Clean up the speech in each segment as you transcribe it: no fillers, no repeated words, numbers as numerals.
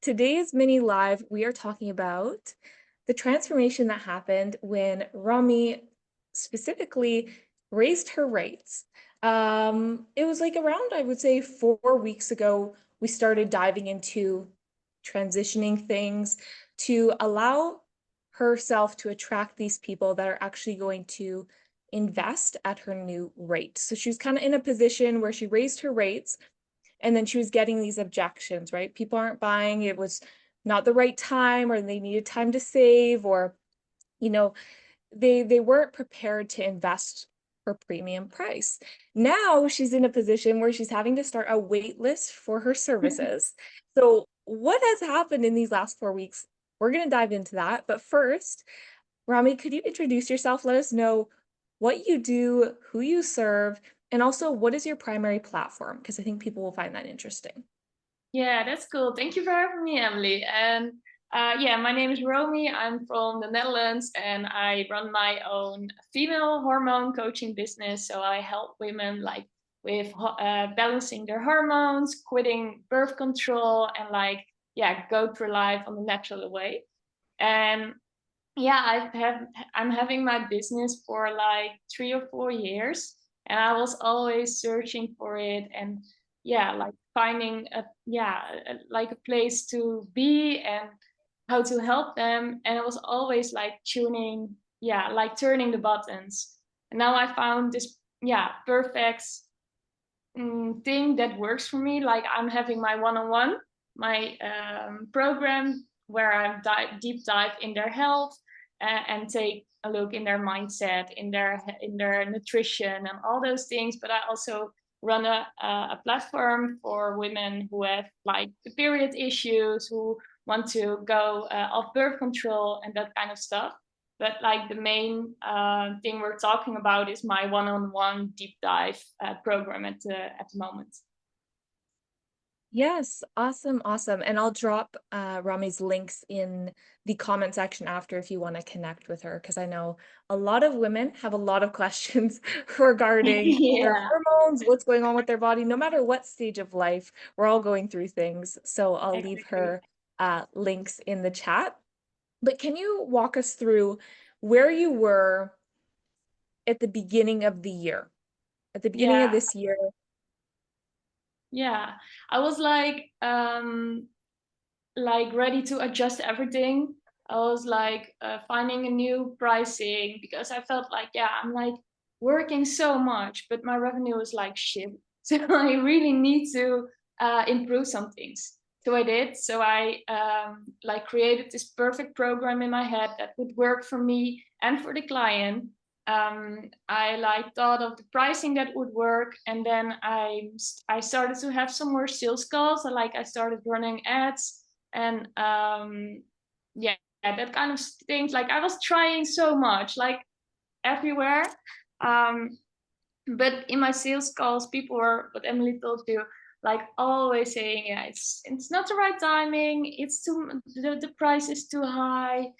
Today's mini live, we are talking about the transformation that happened when Rami specifically raised her rates. It was like around, I would say, 4 weeks ago, we started diving into transitioning things to allow herself to attract these people that are actually going to invest at her new rate. So she was kind of in a position where she raised her rates and then she was getting these objections, right? People aren't buying, it was not the right time, or they needed time to save, or, you know, they weren't prepared to invest for premium price. Now she's in a position where she's having to start a wait list for her services. So what has happened in these last 4 weeks? We're going to dive into that. But first, Rami, could you introduce yourself? Let us know what you do, who you serve, and also what is your primary platform? Because I think people will find that interesting. Yeah, that's cool. Thank you for having me, Emily. And yeah, my name is Romy. I'm from the Netherlands and I run my own female hormone coaching business. So I help women like with balancing their hormones, quitting birth control, and yeah, go through life on the natural way. And yeah, I'm having my business for like 3 or 4 years, and I was always searching for it, and yeah, like finding like a place to be and how to help them, and I was always like like turning the buttons, and now I found this perfect thing that works for me. Like I'm having my one-on-one, my program where I deep dive in their health and take a look in their mindset, in their nutrition and all those things. But I also run a platform for women who have like the period issues, who want to go off birth control and that kind of stuff. But like the main thing we're talking about is my one-on-one deep dive program at the moment. Yes, awesome, awesome. And I'll drop Rami's links in the comment section after if you want to connect with her, because I know a lot of women have a lot of questions regarding their Yeah, hormones, what's going on with their body, no matter what stage of life, we're all going through things. So I'll leave exactly. her links in the chat. But can you walk us through where you were at the beginning of the year? At the beginning of Yeah, this year, yeah. I was like ready to adjust everything. I was like finding a new pricing because I felt like, yeah, I'm like working so much, but my revenue is like shit. So I really need to improve some things. So I did. So I like created this perfect program in my head that would work for me and for the client. I like thought of the pricing that would work, and then I started to have some more sales calls. I started running ads and yeah, that kind of things. Like I was trying so much, like everywhere. Um, but in my sales calls, people were what Emily told you, like always saying, yeah, it's not the right timing. It's too the price is too high.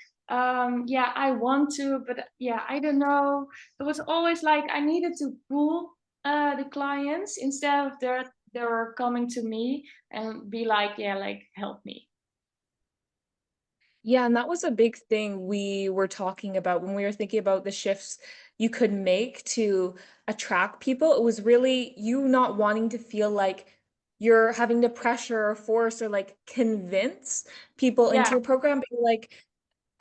Yeah, I want to, but yeah, I don't know. It was always like I needed to pull the clients instead of they were coming to me and be like, yeah, like help me. yeah, and that was a big thing we were talking about when we were thinking about the shifts you could make to attract people. It was really you not wanting to feel like you're having to pressure or force or like convince people into Yeah, your program, but you're like,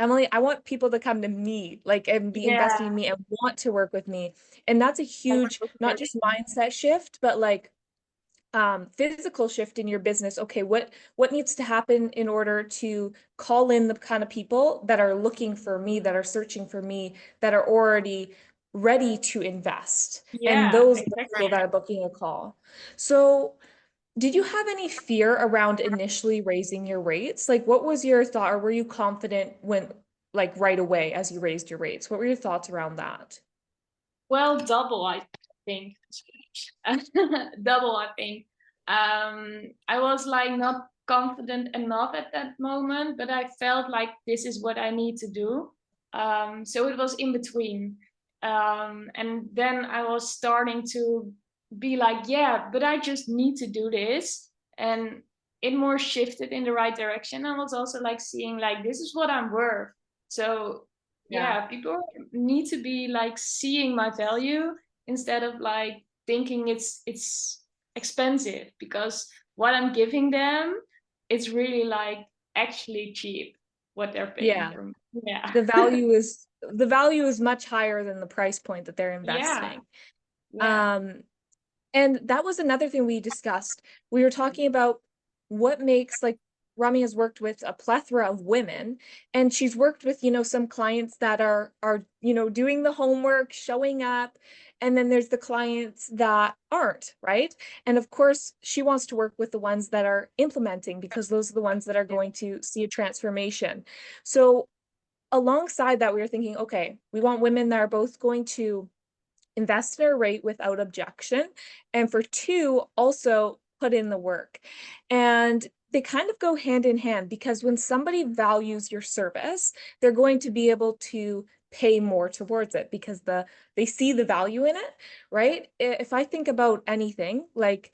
Emily, I want people to come to me, like, and be investing yeah, in me and want to work with me. And that's a huge, not just mindset shift, but like physical shift in your business. Okay, what needs to happen in order to call in the kind of people that are looking for me, that are searching for me, that are already ready to invest, and yeah, those are the exactly. people that are booking a call. So did you have any fear around initially raising your rates? Like what was your thought, or were you confident when, like, right away as you raised your rates? What were your thoughts around that? Well, double, I think. Double, I think. I was like not confident enough at that moment, but I felt like this is what I need to do. So it was in between. And then I was starting to be like, yeah, but I just need to do this. And it more shifted in the right direction. I was also like seeing like this is what I'm worth. So Yeah. yeah, people need to be like seeing my value instead of like thinking it's expensive, because what I'm giving them, it's really like actually cheap what they're paying Yeah. for me. Yeah. The value is much higher than the price point that they're Yeah. investing. Yeah. Um, And that was another thing we discussed. We were talking about what makes, like, Rami has worked with a plethora of women, and she's worked with, some clients that are, doing the homework, showing up, and then there's the clients that aren't, right? And of course, she wants to work with the ones that are implementing, because those are the ones that are going to see a transformation. So alongside that, we were thinking, okay, we want women that are both going to invest in a rate without objection, and for two, also put in the work. And they kind of go hand in hand, because when somebody values your service, they're going to be able to pay more towards it, because they see the value in it, right? If I think about anything, like,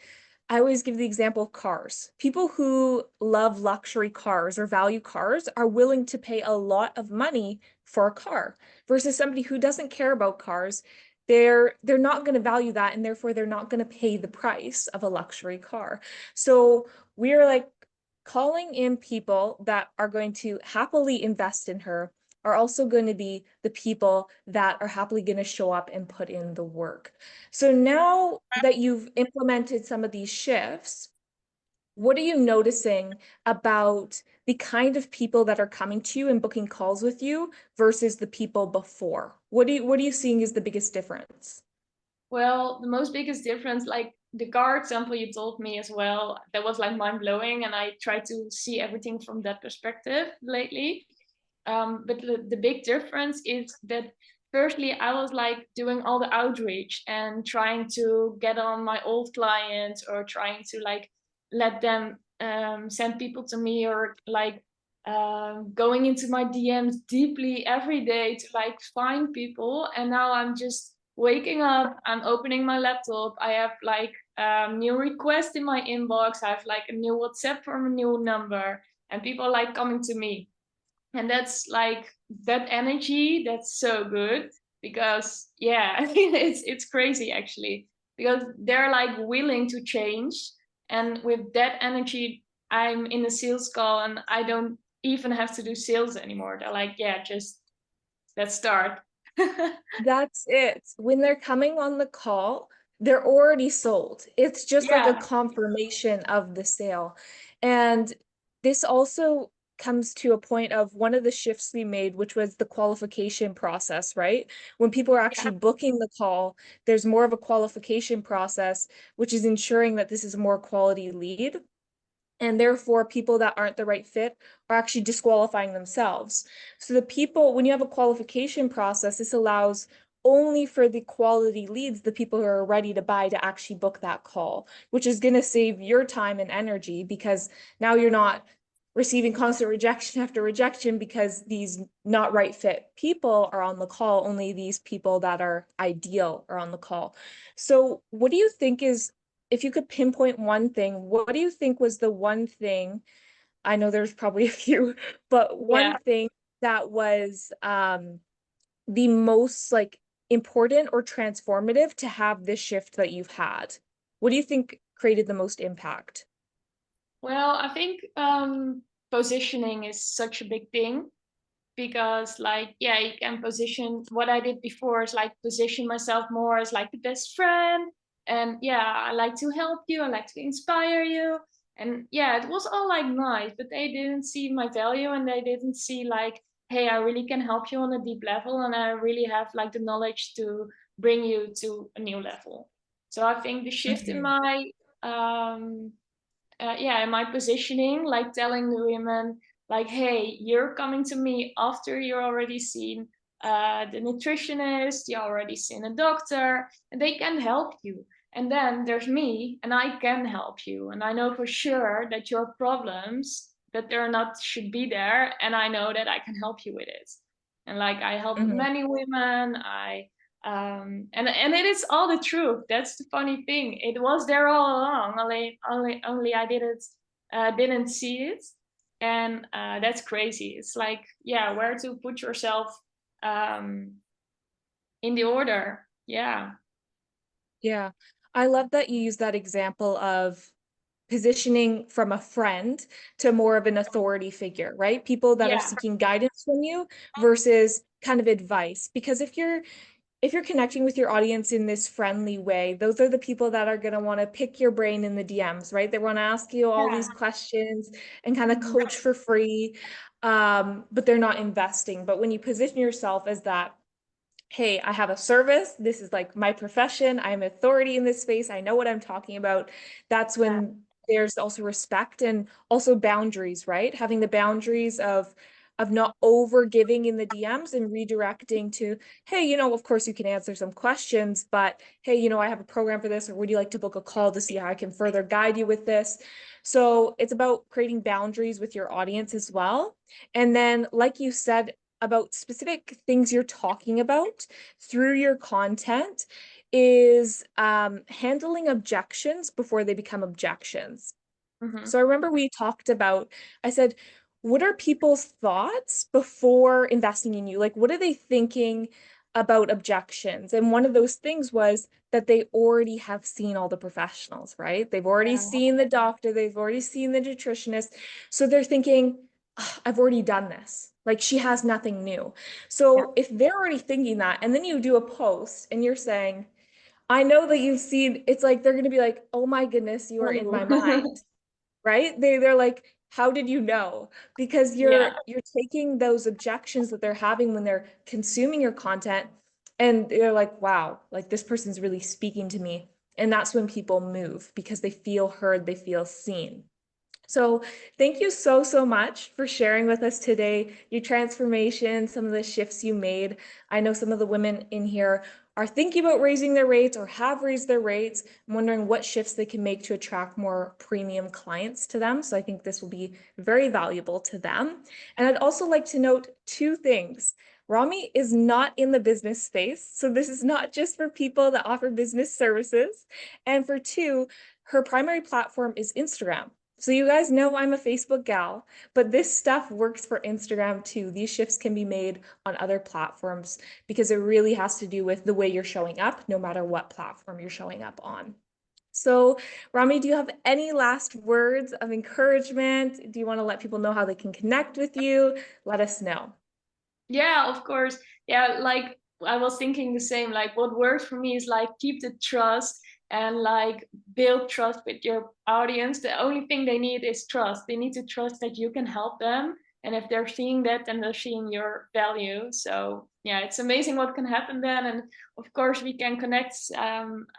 I always give the example of cars. People who love luxury cars or value cars are willing to pay a lot of money for a car, versus somebody who doesn't care about cars. They're not going to value that, and therefore they're not going to pay the price of a luxury car. So we're like calling in people that are going to happily invest in her, are also going to be the people that are happily going to show up and put in the work. So now that you've implemented some of these shifts, what are you noticing about the kind of people that are coming to you and booking calls with you versus the people before? What are you seeing is the biggest difference? Well, the most biggest difference, like the car example you told me as well, that was like mind blowing, and I try to see everything from that perspective lately. But the big difference is that firstly, I was like doing all the outreach and trying to get on my old clients, or trying to like let them send people to me, or like going into my DMs deeply every day to like find people. And now I'm just waking up, I'm opening my laptop, I have like new requests in my inbox, I have like a new WhatsApp from a new number, and people like coming to me. And that's like that energy, that's so good, because yeah, it's crazy actually, because they're like willing to change. And with that energy, I'm in a sales call and I don't even have to do sales anymore. They're like, yeah, just let's start. That's it. When they're coming on the call, they're already sold. It's just like a Yeah. confirmation of the sale. And this also comes to a point of one of the shifts we made, which was the qualification process, right? When people are Yeah. actually booking the call, there's more of a qualification process, which is ensuring that this is a more quality lead. And therefore, people that aren't the right fit are actually disqualifying themselves. So the people, when you have a qualification process, this allows only for the quality leads, the people who are ready to buy, to actually book that call, which is going to save your time and energy, because now you're not receiving constant rejection after rejection because these not right fit people are on the call. Only these people that are ideal are on the call. So what do you think is, if you could pinpoint one thing, what do you think was the one thing? I know there's probably a few, but one Yeah. thing that was the most, like, important or transformative to have this shift that you've had? What do you think created the most impact? Well, I think positioning is such a big thing, because like yeah, you can position, what I did before is like position myself more as like the best friend, and yeah, I like to help you, I like to inspire you. And yeah, it was all like nice, but they didn't see my value, and they didn't see like, hey, I really can help you on a deep level, and I really have like the knowledge to bring you to a new level. So I think the shift in Mhm. my yeah, in my positioning, like telling the women, like, hey, you're coming to me after you're already seen the nutritionist, you already seen a doctor, and they can help you. And then there's me, and I can help you. And I know for sure that your problems, that they're not should be there, and I know that I can help you with it. And like I helped Mhm. many women, and it is all the truth. That's the funny thing. It was there all along. Only I didn't didn't see it. And that's crazy. It's like, yeah, where to put yourself um, in the order. Yeah. Yeah. I love that you use that example of positioning from a friend to more of an authority figure, right? People that are Yeah. seeking guidance from you versus kind of advice. Because if you're connecting with your audience in this friendly way, those are the people that are going to want to pick your brain in the DMs, right? They want to ask you all these Yeah. questions and kind of Mhm. coach for free, but they're not investing. But when you position yourself as that, hey, I have a service. This is like my profession. I'm authority in this space. I know what I'm talking about. That's Yeah. when there's also respect and also boundaries, right? Having the boundaries of not over giving in the DMs and redirecting to, hey, of course you can answer some questions, but hey, I have a program for this, or would you like to book a call to see how I can further guide you with this? So it's about creating boundaries with your audience as well. And then, like you said, about specific things you're talking about through your content is handling objections before they become objections. Mhm. So I remember we talked about, I said, what are people's thoughts before investing in you? Like, what are they thinking about objections? And one of those things was that they already have seen all the professionals, right? They've already Yeah. seen the doctor, they've already seen the nutritionist. So they're thinking, "Ugh, I've already done this. Like, she has nothing new." Yeah. So if they're already thinking that, and then you do a post and you're saying, I know that you've seen, it's like they're going to be like, oh my goodness, you are in my Ooh. mind, right? They're like, how did you know? Because Yeah. you're taking those objections that they're having when they're consuming your content, and they're like, wow, like this person's really speaking to me. And that's when people move because they feel heard, they feel seen. So thank you so, so much for sharing with us today your transformation, some of the shifts you made. I know some of the women in here are thinking about raising their rates or have raised their rates. I'm wondering what shifts they can make to attract more premium clients to them. So I think this will be very valuable to them. And I'd also like to note two things. Rami is not in the business space. So this is not just for people that offer business services. And for two, her primary platform is Instagram. So you guys know I'm a Facebook gal, but this stuff works for Instagram too. These shifts can be made on other platforms because it really has to do with the way you're showing up, no matter what platform you're showing up on. So, Rami, do you have any last words of encouragement? Do you want to let people know how they can connect with you? Let us know. Yeah, of course. Yeah, like I was thinking the same. Like what works for me is like keep the trust and like build trust with your audience. The only thing they need is trust. They need to trust that you can help them. And if they're seeing that, then they're seeing your value. So yeah, it's amazing what can happen then. And of course, we can connect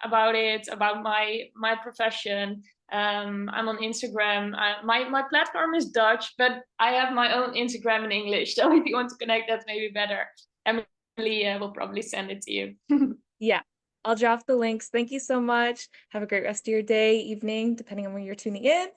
about it, about my profession. I'm on Instagram. My platform is Dutch, but I have my own Instagram in English. So if you want to connect, that's maybe better. Emily will probably send it to you. Yeah, I'll drop the links. Thank you so much. Have a great rest of your day, evening, depending on when you're tuning in.